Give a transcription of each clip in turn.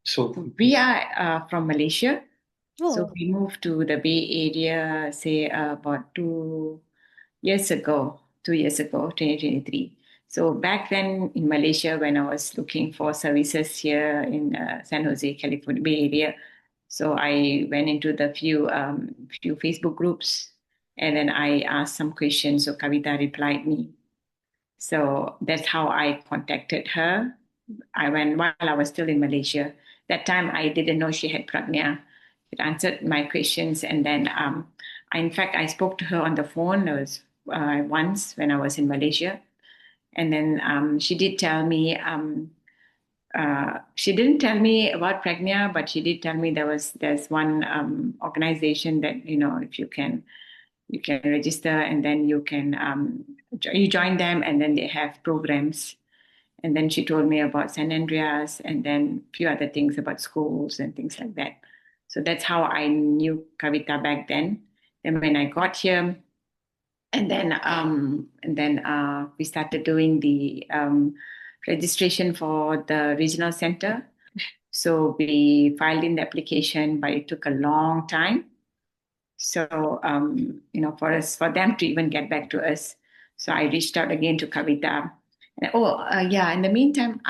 So We are from Malaysia. So Oh, we moved to the Bay Area, say about 2 years ago, 2 years ago, 2023. So back then in Malaysia, when I was looking for services here in San Jose, California, Bay Area, so I went into the few Facebook groups, and then I asked some questions. So Kavita replied me. So that's how I contacted her. I went while I was still in Malaysia. That time I didn't know she had pragna. It answered my questions, and then in fact, I spoke to her on the phone. It was once when I was in Malaysia, and then she did tell me. She didn't tell me about pragna, but she did tell me there's one organization that if you can register, and then you join them, and then they have programs. And then she told me about San Andreas, and then a few other things about schools and things like that. So that's how I knew Kavita back then. Then when I got here, and then we started doing the registration for the regional center. So we filed in the application, but it took a long time. So for them to even get back to us. So I reached out again to Kavita. And, yeah. In the meantime,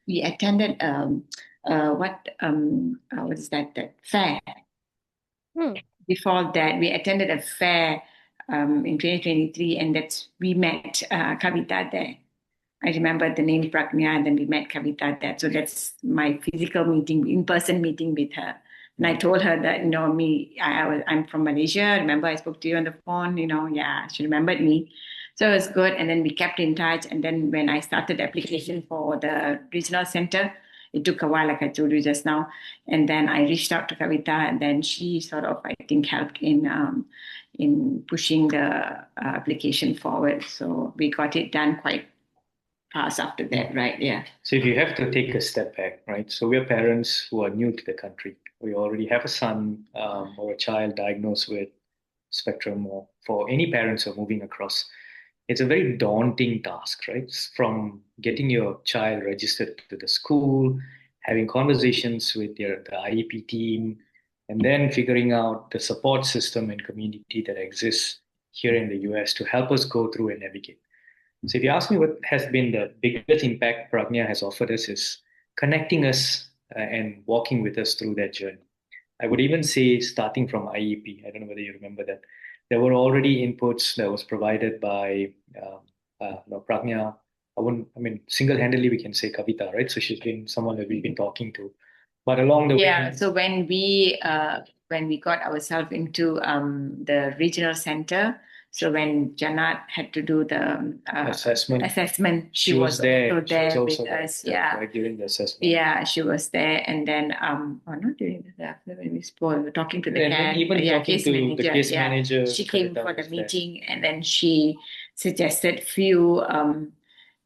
we attended what is that fair? hmm. Before that, we attended a fair in 2023, and we met Kavita there. I remember the name Pragnya, and then we met Kavita there. So that's my physical meeting, in-person meeting with her. And I told her that, I'm from Malaysia. Remember, I spoke to you on the phone, yeah, she remembered me. So it was good. And then we kept in touch. And then when I started the application for the regional center, it took a while, like I told you just now. And then I reached out to Kavita, and then she sort of, I think, helped in pushing the application forward. So we got it done quite fast after that, right? Yeah. So if you have to take a step back, right? So we're parents who are new to the country. We already have a son or a child diagnosed with spectrum, or for any parents who are moving across. It's a very daunting task, right? From getting your child registered to the school, having conversations with the IEP team, and then figuring out the support system and community that exists here in the US to help us go through and navigate. So if you ask me what has been the biggest impact Pragnya has offered us is connecting us and walking with us through that journey. I would even say starting from IEP. I don't know whether you remember that. There were already inputs that was provided by Pragnya. Single-handedly we can say Kavita, right? So she's been someone that we've been talking to. But along the Yeah. way, So when we got ourselves into the regional center, so when Janat had to do the assessment, she was there. also She was there also with there, us. Yeah. right, during the assessment. Yeah, she was there, and then not during the after when we spoke, we were talking to the And then even talking case to manager. the case manager, She came Kavita for the was there. meeting, and then she suggested few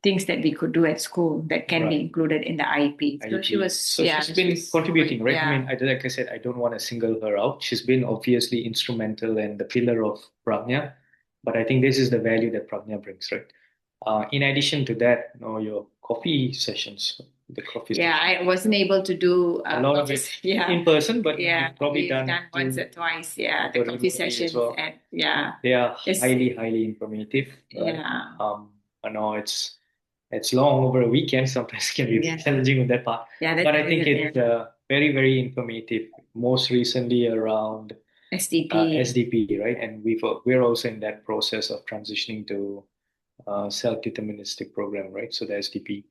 things that we could do at school that can be included in the IEP. So she was, she's been contributing, right? Yeah. I mean, like I said, I don't want to single her out. She's been obviously instrumental and the pillar of Pragnya, but I think this is the value that Pragnya brings, right? In addition to that, your coffee sessions, the coffee Yeah, sessions. I wasn't able to do A lot of it in person, but you've probably we've done once or twice. Yeah, the coffee sessions, well. and yeah, They are highly informative. Right? Yeah. I know it's long over a weekend. Sometimes it can be challenging with that part. Yeah, But I think it's very, very informative. Most recently around SDP, right? And we're also in that process of transitioning to self-deterministic program, right? So the SDP.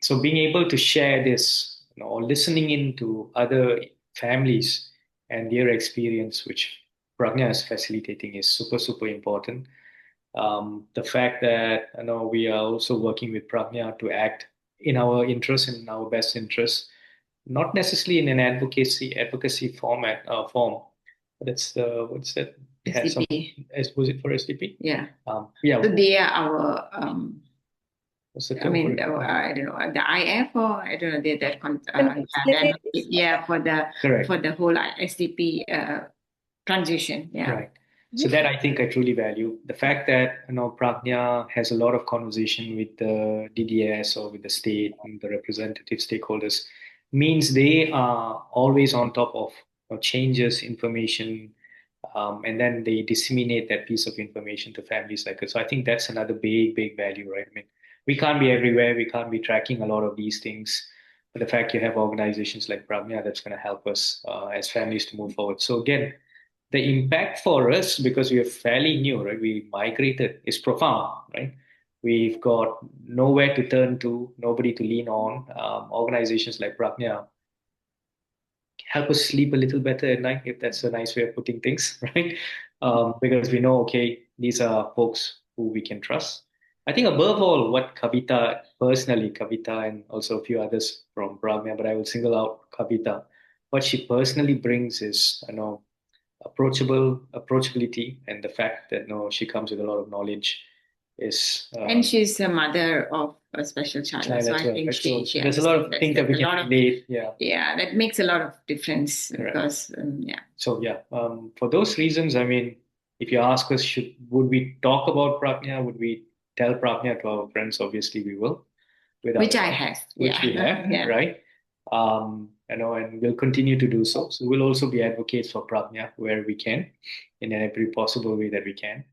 So being able to share this, or listening into other families and their experience, which Pragna is facilitating, is super, super important. The fact that we are also working with Pragna to act in our interest and in our best interest, not necessarily in an advocacy form. That's the what's that? SDP. Was it for SDP? Yeah. Yeah. So they are our What's the I term mean, for it? I don't know, the IF, or I don't know, for the whole SDP transition. Yeah. Right. So that I think I truly value. The fact that, Pragnya has a lot of conversation with the DDS or with the state and the representative stakeholders means they are always on top of, changes, information, and then they disseminate that piece of information to families like us. So I think that's another big, big value, right? I mean, we can't be everywhere. We can't be tracking a lot of these things. But the fact you have organizations like Pragnya, that's going to help us as families to move forward. So again, the impact for us, because we are fairly new, right? We migrated, is profound, right? We've got nowhere to turn to, nobody to lean on. Organizations like Pragnya help us sleep a little better at night, if that's a nice way of putting things, right? Because we know, okay, these are folks who we can trust. I think above all, what Kavita, personally, Kavita and also a few others from Pragnya, but I will single out Kavita. What she personally brings is, approachability, and the fact that she comes with a lot of knowledge is And she's a mother of a special child, child so as I well, think right? So she there's a lot understands of that. things that There's we a can lot of, relate. Yeah, yeah, that makes a lot of difference correct. because yeah. So yeah, for those reasons, I mean, if you ask us, would we talk about Pragnya? Would we tell Pragnya to our friends? Obviously, we will, without Which a I doubt, have, which we yeah. have, Yeah. right? And we'll continue to do so. So we'll also be advocates for Pragnya where we can, in every possible way that we can.